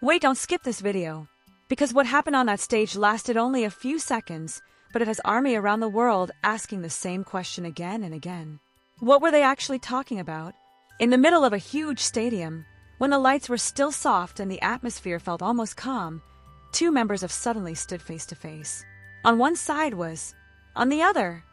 Wait, don't skip this video. Because what happened on that stage lasted only a few seconds, but it has army around the world asking the same question again and again. What were they actually talking about? In the middle of a huge stadium, when the lights were still soft and the atmosphere felt almost calm, two members of suddenly stood face to face. On one side was, on the other.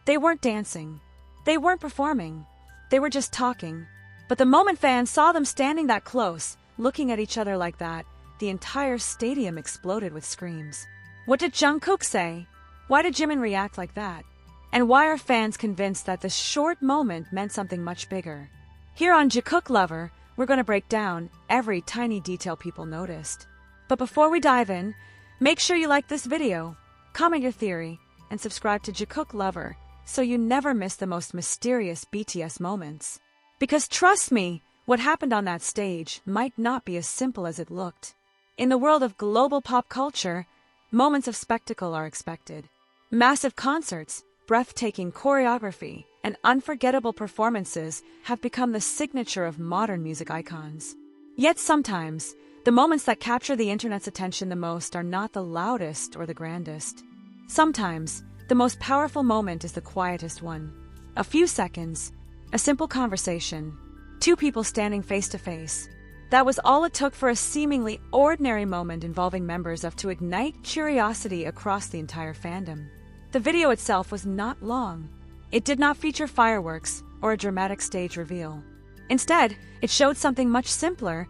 They weren't dancing. They weren't performing. They were just talking. But the moment fans saw them standing that close, looking at each other like that, the entire stadium exploded with screams. What did Jungkook say? Why did Jimin react like that? And why are fans convinced that this short moment meant something much bigger? Here on Jikook Lover, we're going to break down every tiny detail people noticed. But before we dive in, make sure you like this video, comment your theory, and subscribe to Jikook Lover so you never miss the most mysterious BTS moments. Because trust me, what happened on that stage might not be as simple as it looked. In the world of global pop culture, moments of spectacle are expected. Massive concerts, breathtaking choreography, and unforgettable performances have become the signature of modern music icons. Yet sometimes, the moments that capture the internet's attention the most are not the loudest or the grandest. Sometimes, the most powerful moment is the quietest one. A few seconds, a simple conversation, two people standing face to face. That was all it took for a seemingly ordinary moment involving members of to ignite curiosity across the entire fandom. The video itself was not long. It did not feature fireworks or a dramatic stage reveal. Instead, it showed something much simpler: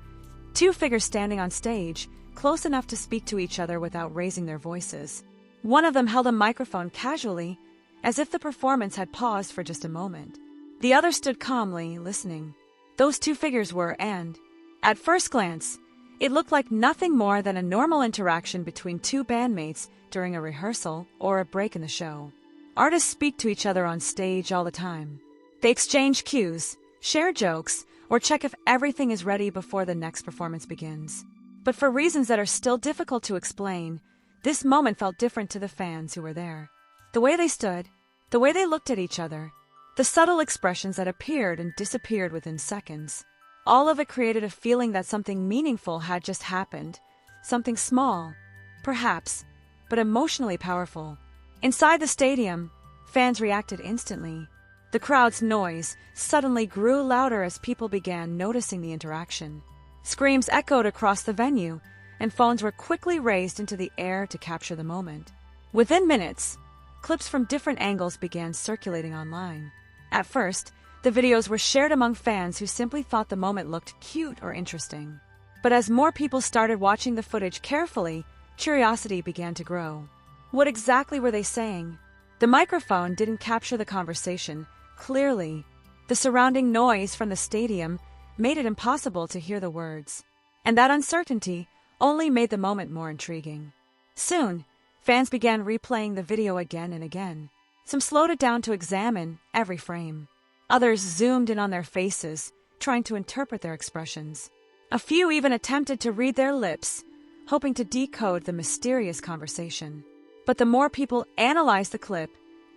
two figures standing on stage, close enough to speak to each other without raising their voices. One of them held a microphone casually, as if the performance had paused for just a moment. The other stood calmly, listening. Those two figures were, and, at first glance, it looked like nothing more than a normal interaction between two bandmates during a rehearsal or a break in the show. Artists speak to each other on stage all the time. They exchange cues, share jokes, or check if everything is ready before the next performance begins. But for reasons that are still difficult to explain, this moment felt different to the fans who were there. The way they stood, the way they looked at each other, the subtle expressions that appeared and disappeared within seconds. All of it created a feeling that something meaningful had just happened. Something small, perhaps, but emotionally powerful. Inside the stadium, fans reacted instantly. The crowd's noise suddenly grew louder as people began noticing the interaction. Screams echoed across the venue, and phones were quickly raised into the air to capture the moment. Within minutes, clips from different angles began circulating online. At first, the videos were shared among fans who simply thought the moment looked cute or interesting. But as more people started watching the footage carefully, curiosity began to grow. What exactly were they saying? The microphone didn't capture the conversation clearly. The surrounding noise from the stadium made it impossible to hear the words. And that uncertainty only made the moment more intriguing. Soon, fans began replaying the video again and again. Some slowed it down to examine every frame. Others zoomed in on their faces, trying to interpret their expressions. A few even attempted to read their lips, hoping to decode the mysterious conversation. But the more people analyzed the clip,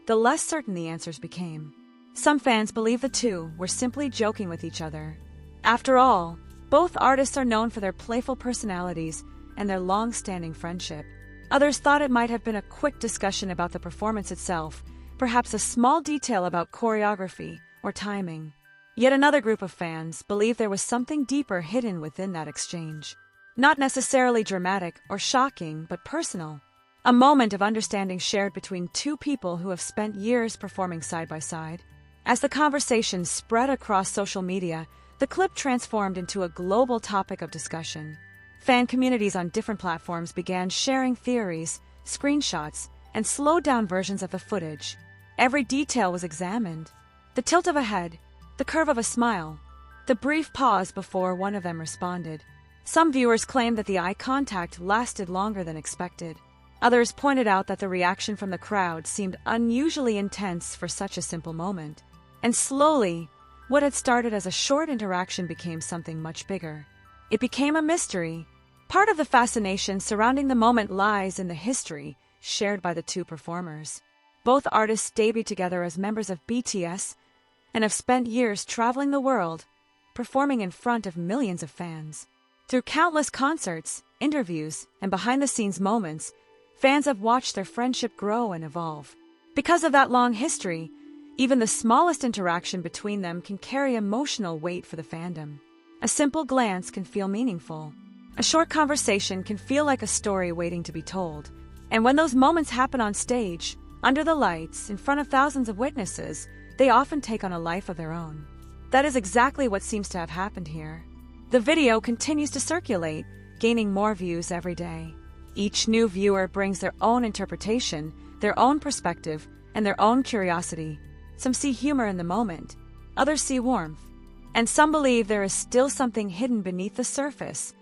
the less certain the answers became. Some fans believe the two were simply joking with each other. After all, both artists are known for their playful personalities and their long-standing friendship. Others thought it might have been a quick discussion about the performance itself, perhaps a small detail about choreography or timing. Yet another group of fans believed there was something deeper hidden within that exchange. Not necessarily dramatic or shocking, but personal. A moment of understanding shared between two people who have spent years performing side by side. As the conversation spread across social media, the clip transformed into a global topic of discussion. Fan communities on different platforms began sharing theories, screenshots, and slowed-down versions of the footage. Every detail was examined. The tilt of a head, the curve of a smile, the brief pause before one of them responded. Some viewers claimed that the eye contact lasted longer than expected. Others pointed out that the reaction from the crowd seemed unusually intense for such a simple moment. And slowly, what had started as a short interaction became something much bigger. It became a mystery. Part of the fascination surrounding the moment lies in the history shared by the two performers. Both artists debuted together as members of BTS and have spent years traveling the world, performing in front of millions of fans. Through countless concerts, interviews, and behind-the-scenes moments, fans have watched their friendship grow and evolve. Because of that long history, even the smallest interaction between them can carry emotional weight for the fandom. A simple glance can feel meaningful. A short conversation can feel like a story waiting to be told. And when those moments happen on stage, under the lights, in front of thousands of witnesses, they often take on a life of their own. That is exactly what seems to have happened here. The video continues to circulate, gaining more views every day. Each new viewer brings their own interpretation, their own perspective, and their own curiosity. Some see humor in the moment, others see warmth, and some believe there is still something hidden beneath the surface,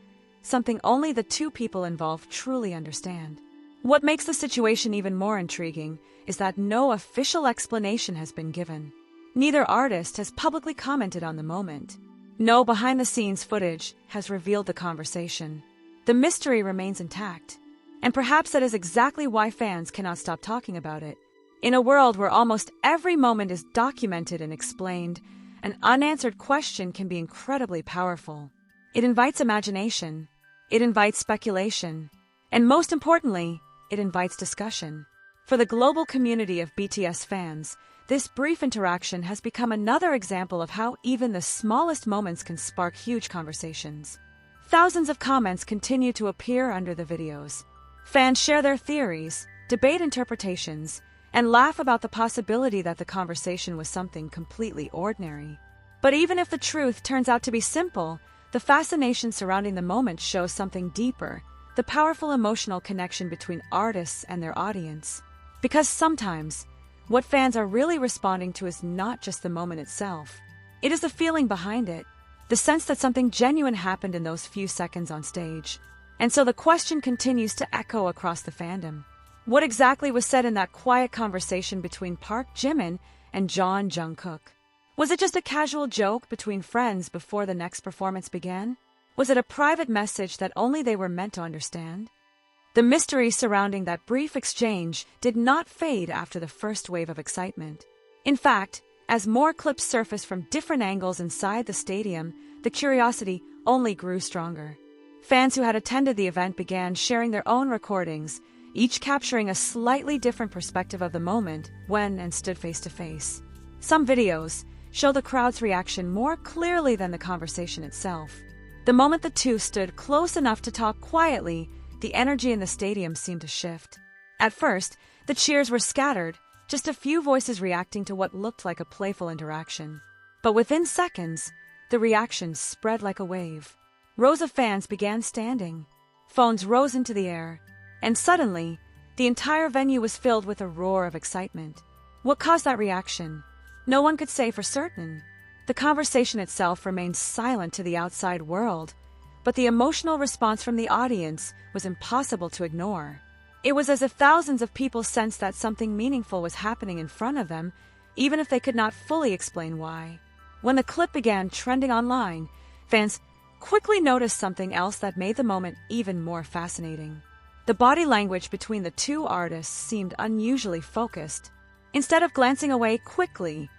something only the two people involved truly understand. What makes the situation even more intriguing is that no official explanation has been given. Neither artist has publicly commented on the moment. No behind-the-scenes footage has revealed the conversation. The mystery remains intact, and perhaps that is exactly why fans cannot stop talking about it. In a world where almost every moment is documented and explained, an unanswered question can be incredibly powerful. It invites imagination, it invites speculation, and most importantly, it invites discussion. For the global community of BTS fans, this brief interaction has become another example of how even the smallest moments can spark huge conversations. Thousands of comments continue to appear under the videos. Fans share their theories, debate interpretations, and laugh about the possibility that the conversation was something completely ordinary. But even if the truth turns out to be simple, the fascination surrounding the moment shows something deeper, the powerful emotional connection between artists and their audience. Because sometimes, what fans are really responding to is not just the moment itself. It is the feeling behind it, the sense that something genuine happened in those few seconds on stage. And so the question continues to echo across the fandom. What exactly was said in that quiet conversation between Park Jimin and Jeon Jungkook? Was it just a casual joke between friends before the next performance began? Was it a private message that only they were meant to understand? The mystery surrounding that brief exchange did not fade after the first wave of excitement. In fact, as more clips surfaced from different angles inside the stadium, the curiosity only grew stronger. Fans who had attended the event began sharing their own recordings, each capturing a slightly different perspective of the moment when and stood face to face. Some videos show the crowd's reaction more clearly than the conversation itself. The moment the two stood close enough to talk quietly, the energy in the stadium seemed to shift. At first, the cheers were scattered, just a few voices reacting to what looked like a playful interaction. But within seconds, the reaction spread like a wave. Rows of fans began standing. Phones rose into the air. And suddenly, the entire venue was filled with a roar of excitement. What caused that reaction? No one could say for certain. The conversation itself remained silent to the outside world, but the emotional response from the audience was impossible to ignore. It was as if thousands of people sensed that something meaningful was happening in front of them, even if they could not fully explain why. When the clip began trending online, fans quickly noticed something else that made the moment even more fascinating. The body language between the two artists seemed unusually focused. Instead of glancing away quickly,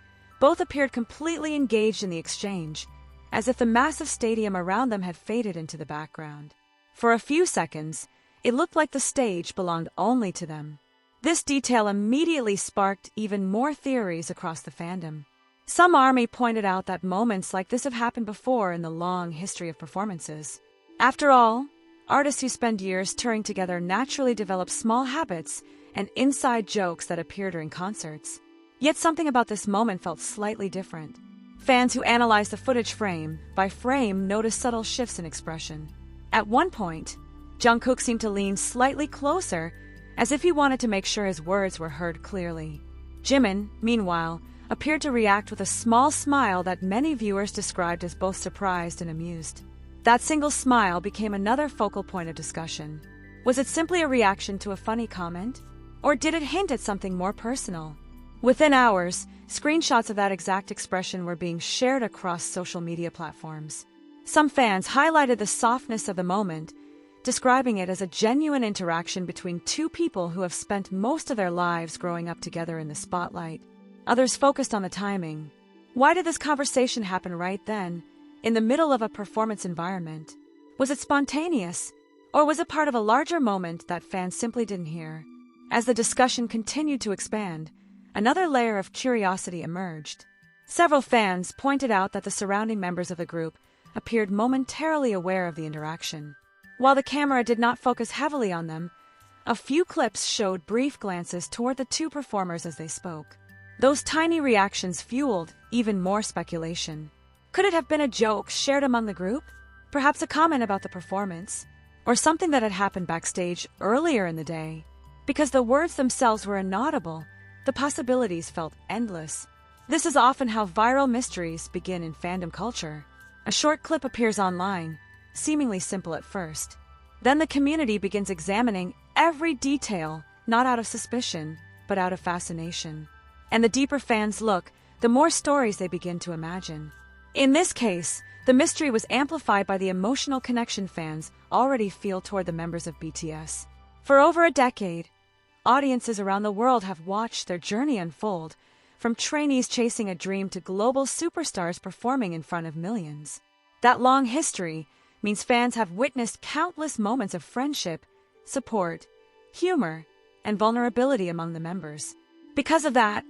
both appeared completely engaged in the exchange, as if the massive stadium around them had faded into the background. For a few seconds, it looked like the stage belonged only to them. This detail immediately sparked even more theories across the fandom. Some ARMY pointed out that moments like this have happened before in the long history of performances. After all, artists who spend years touring together naturally develop small habits and inside jokes that appear during concerts. Yet something about this moment felt slightly different. Fans who analyzed the footage frame by frame noticed subtle shifts in expression. At one point, Jungkook seemed to lean slightly closer, as if he wanted to make sure his words were heard clearly. Jimin, meanwhile, appeared to react with a small smile that many viewers described as both surprised and amused. That single smile became another focal point of discussion. Was it simply a reaction to a funny comment? Or did it hint at something more personal? Within hours, screenshots of that exact expression were being shared across social media platforms. Some fans highlighted the softness of the moment, describing it as a genuine interaction between two people who have spent most of their lives growing up together in the spotlight. Others focused on the timing. Why did this conversation happen right then, in the middle of a performance environment? Was it spontaneous? Or was it part of a larger moment that fans simply didn't hear? As the discussion continued to expand, another layer of curiosity emerged. Several fans pointed out that the surrounding members of the group appeared momentarily aware of the interaction. While the camera did not focus heavily on them, a few clips showed brief glances toward the two performers as they spoke. Those tiny reactions fueled even more speculation. Could it have been a joke shared among the group? Perhaps a comment about the performance? Or something that had happened backstage earlier in the day? Because the words themselves were inaudible, the possibilities felt endless. This is often how viral mysteries begin in fandom culture. A short clip appears online, seemingly simple at first. Then the community begins examining every detail, not out of suspicion, but out of fascination. And the deeper fans look, the more stories they begin to imagine. In this case, the mystery was amplified by the emotional connection fans already feel toward the members of BTS. For over a decade, audiences around the world have watched their journey unfold, from trainees chasing a dream to global superstars performing in front of millions. That long history means fans have witnessed countless moments of friendship, support, humor, and vulnerability among the members. Because of that,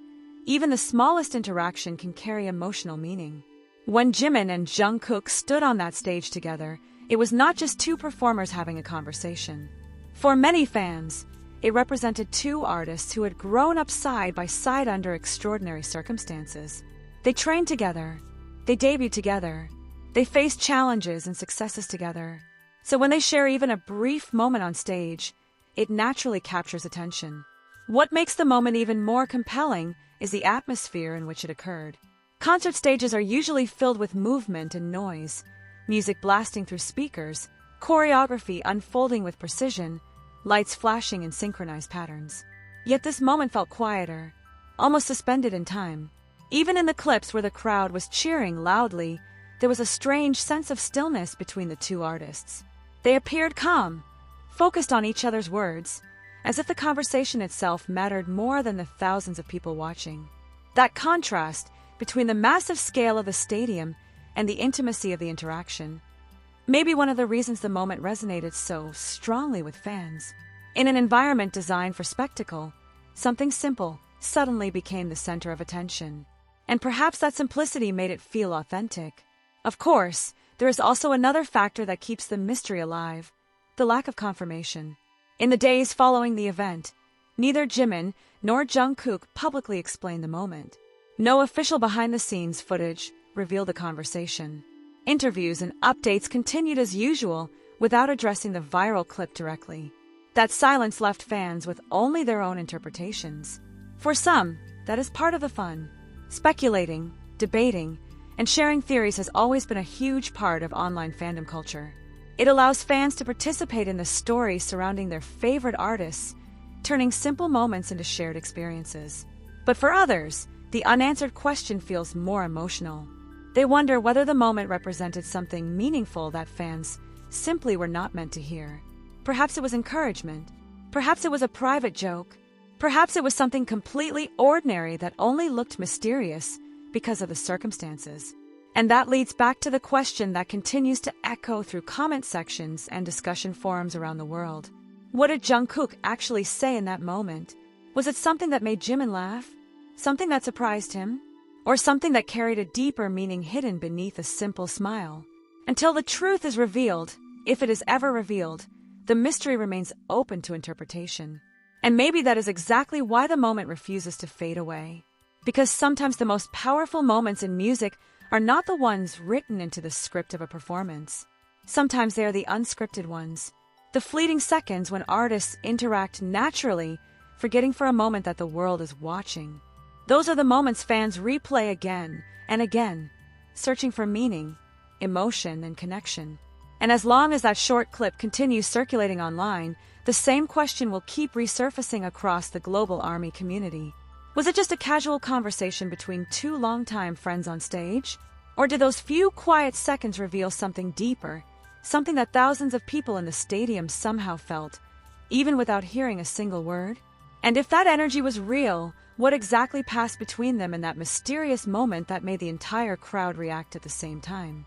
even the smallest interaction can carry emotional meaning. When Jimin and Jungkook stood on that stage together, it was not just two performers having a conversation. For many fans, it represented two artists who had grown up side by side under extraordinary circumstances. They trained together, they debuted together, they faced challenges and successes together. So when they share even a brief moment on stage, it naturally captures attention. What makes the moment even more compelling is the atmosphere in which it occurred. Concert stages are usually filled with movement and noise, music blasting through speakers, choreography unfolding with precision, lights flashing in synchronized patterns. Yet this moment felt quieter, almost suspended in time. Even in the clips where the crowd was cheering loudly, there was a strange sense of stillness between the two artists. They appeared calm, focused on each other's words, as if the conversation itself mattered more than the thousands of people watching. That contrast between the massive scale of the stadium and the intimacy of the interaction may be one of the reasons the moment resonated so strongly with fans. In an environment designed for spectacle, something simple suddenly became the center of attention. And perhaps that simplicity made it feel authentic. Of course, there is also another factor that keeps the mystery alive: the lack of confirmation. In the days following the event, neither Jimin nor Jungkook publicly explained the moment. No official behind-the-scenes footage revealed the conversation. Interviews and updates continued as usual without addressing the viral clip directly. That silence left fans with only their own interpretations. For some, that is part of the fun. Speculating, debating, and sharing theories has always been a huge part of online fandom culture. It allows fans to participate in the stories surrounding their favorite artists, turning simple moments into shared experiences. But for others, the unanswered question feels more emotional. They wonder whether the moment represented something meaningful that fans simply were not meant to hear. Perhaps it was encouragement. Perhaps it was a private joke. Perhaps it was something completely ordinary that only looked mysterious because of the circumstances. And that leads back to the question that continues to echo through comment sections and discussion forums around the world. What did Jungkook actually say in that moment? Was it something that made Jimin laugh? Something that surprised him? Or something that carried a deeper meaning hidden beneath a simple smile? Until the truth is revealed, if it is ever revealed, the mystery remains open to interpretation. And maybe that is exactly why the moment refuses to fade away. Because sometimes the most powerful moments in music are not the ones written into the script of a performance. Sometimes they are the unscripted ones. The fleeting seconds when artists interact naturally, forgetting for a moment that the world is watching. Those are the moments fans replay again and again, searching for meaning, emotion, and connection. And as long as that short clip continues circulating online, the same question will keep resurfacing across the global ARMY community. Was it just a casual conversation between two longtime friends on stage? Or did those few quiet seconds reveal something deeper, something that thousands of people in the stadium somehow felt, even without hearing a single word? And if that energy was real, what exactly passed between them in that mysterious moment that made the entire crowd react at the same time?